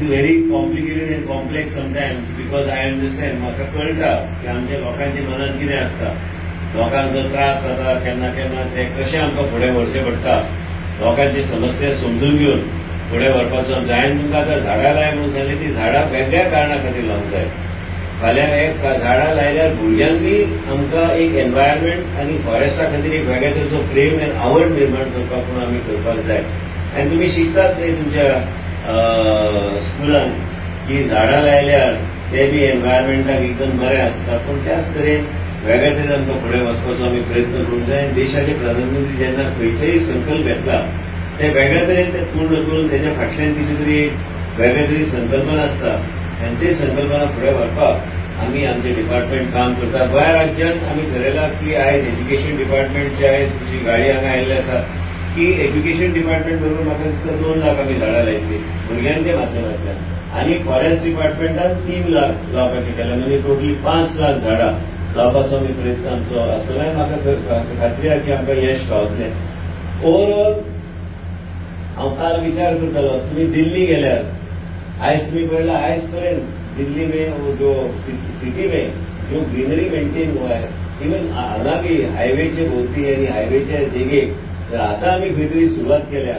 Very complicated and complex sometimes because I understand. म्हाका कळटा की आमच्या लोकांच्या मनात कितें आसता. लोकांक जर त्रास जाता केन्ना केन्ना ते कशें आमकां फुडें व्हरचें पडटा. लोकांची समस्या समजून घेवन फुडें व्हरपाचो. हांवें तुमकां आतां झाडां लाय म्हणून सांगलें. ती झाडां वेगळ्या कारणां खातीर लावंक जाय. फाल्यां एक झाडां लायल्यार भुरग्यांनी आमकां एक एनवायरमेंट आनी फॉरेस्टा खातीर एक वेगळ्या तरेचो प्रेम आनी आवड निर्माण करपाक म्हणून आमी करपाक जाय. आनी तुमी शिकतात न्ही तुमच्या स्कुलान की झाडां लायल्यार ते बी एनवायरमेंटाक एकदम बरें आसता. पूण त्याच तरेन वेगळ्या तरेन आमकां फुडें वचपाचो आमी प्रयत्न करूंक जाय. देशाचे प्रधानमंत्री जेन्ना खंयचेय संकल्प घेतला ते वेगळ्या तरेन ते पूर्ण करून तेच्या फाटल्यान कितें तरी वेगळ्या तरी संकल्पना आसता आनी ते संकल्पना फुडें व्हरपाक आमी आमचे डिपार्टमेंट काम करता. गोंय राज्यांत आमी थारायलां की आयज एज्युकेशन डिपार्टमेंटची आयज जी गाडी हांगा आयिल्ली आसा की एज्युकेशन डिपार्टमेंट बरोबर म्हाका दिसता 2 लाख आमी झाडां लायतली भुरग्यांच्या माध्यमांतल्यान. आनी फॉरेस्ट डिपार्टमेंटान 3 लाख लावपाचें केलें. म्हणजे टोटली 5 लाख झाडां लावपाचो आमी प्रयत्न आमचो आसतलो. आनी म्हाका खात्री आसा की आमकां यश गावतलें. ओवरऑल हांव काल विचार करतालो तुमी दिल्ली गेल्यार आयज तुमी पळयलां आयज पर्यंत दिल्ली में जो सिटी में जो ग्रीनरी मेंटेन हुआ है इवन हांगा बी हायवेचे भोवती आनी हायवेच्या देगेक जर आतां आमी खंय तरी सुरवात केल्या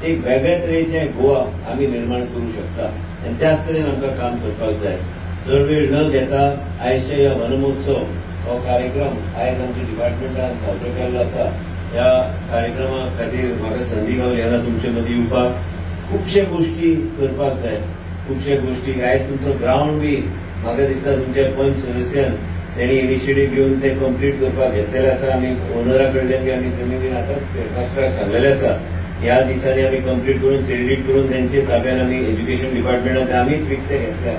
एक वेगळ्या तरेचें गोवा आमी निर्माण करूं शकता. आनी त्याच तरेन आमकां काम करपाक जाय. चड वेळ न घेता आयजच्या ह्या वनमहोत्सव हो कार्यक्रम आयज आमच्या डिपार्टमेंटान साजरो केल्लो आसा. ह्या कार्यक्रमा खातीर म्हाका संदी गावली आसा तुमचे मदीं येवपाक. खुबशे गोश्टी करपाक जाय. खुबशे गोश्टी आयज तुमचो ग्राउंड बी म्हाका दिसता तुमच्या पंच सदस्यान तेणी इनिशिएटीव घेवन ते कंप्लीट करपाक घेतलेले आसा. आमी ओनरा कडल्यान बी आमी जमीन आतांच फेरफाटलाक सांगलेले आसा. ह्या दिसांनी आमी कंप्लीट करून सेलिब्रेट करून तेंचे ताब्यान आमी एज्युकेशन डिपार्टमेंटान आमीच विकते घेतल्या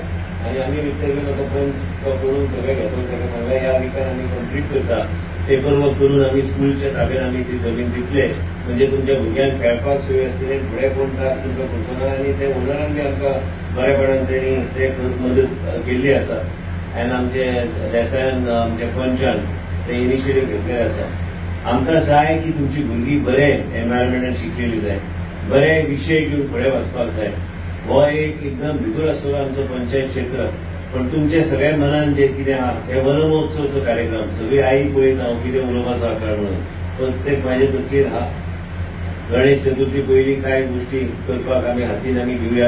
आनी आमी विकते घेवन आतां पंच करून सगळे घेतलो. ताका सांगलें ह्या विकान आमी कंप्लीट करता. पेपर वर्क करून आमी स्कूलच्या ताब्यान आमी ती जमीन दितले. म्हणजे तुमच्या भुरग्यांक खेळपाक सोय आसतली. फुडें कोण त्रास तुमकां करचो ना. आनी ते ओनरान बी आमकां बरेपणान तेणी ते मदत केल्ली आसा. आनी आमचे देसायान आमच्या पंचान ते इनिशिएटीव घेतलेले आसा. आमकां जाय की तुमची भुरगीं बरे एनवायरमेंटान शिकलेली जाय. बरे विशय घेवन फुडें वचपाक जाय. हो एक एकदम भितूर आसलो आमचो पंचायत क्षेत्र. पण तुमच्या सगळ्या मनान जे कितें आहा हे वनमहोत्सवचो कार्यक्रम सगळी आई पळयता हांव कितें उलोवपाचो आकार म्हणून प्रत्येक म्हाजे तकलेर आहा. गणेश चतुर्थी पयलीं कांय गोश्टी करपाक आमी हातीन आमी घेवया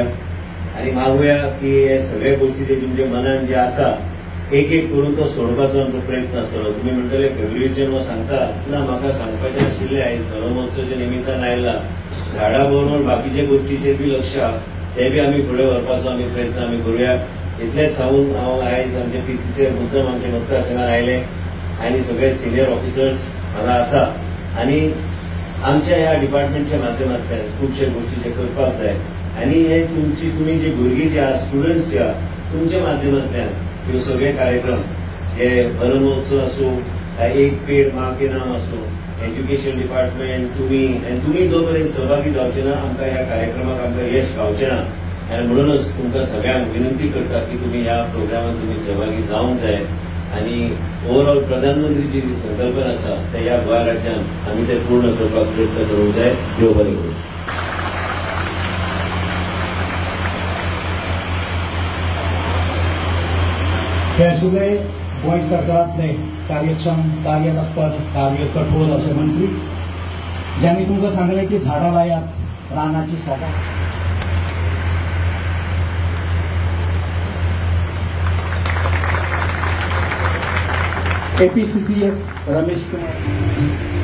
आनी मागुया की हे सगळे गोश्टी ते तुमच्या मनान जे आसा एक एक करून तो सोडपाचो आमचो प्रयत्न आसतलो. तुमी म्हणटले फेब्रुवारीच्यान हो सांगता ना म्हाका सांगपाचें नाशिल्लें. आयज वनमहोत्सवाच्या निमित्तान आयला. झाडां बरोबर बाकीचे गोश्टीचेर बी लक्ष आहा ते बी आमी फुडें व्हरपाचो आमी प्रयत्न आमी करुया. इतलेंच सांगून हांव आयज आमच्या पीसीसीआर मुद्दम आमचे मुख्य आसनार आयले आनी सगळे सिनियर ऑफिसर्स हांगा आसा. आनी आमच्या ह्या डिपार्टमेंटच्या माध्यमांतल्यान खुबशे गोश्टी जे करपाक जाय आनी हे तुमी जे भुरगीं जे आहा स्टुडंट्स जे आहा तुमच्या माध्यमांतल्यान ह्यो सगळे कार्यक्रम जे वनमहोत्सव आसूं एक पेड माँ के नाम आसूं एज्युकेशन डिपार्टमेंट तुमी जो पर्यंत सहभागी जावचे ना आमकां ह्या कार्यक्रमाक आमकां यश गावचें ना. आनी म्हणूनच तुमकां सगळ्यांक विनंती करता की तुमी ह्या प्रोग्रामात तुमी सहभागी जावंक जाय. आनी ओवरऑल प्रधानमंत्रीची जी संकल्पना आसा ते ह्या गोंय राज्यांत आमी ते पूर्ण करपाक प्रयत्न करूंक जाय. देव बरें करूं. हे आशिल्ले गोंय सरकारांतले कार्यक्षम कार्यतत्पर कार्यकठोर असे मंत्री ज्यांनी तुमकां सांगलें की झाडां लायात रानाची सोबा. APCCS रमेश कुमार.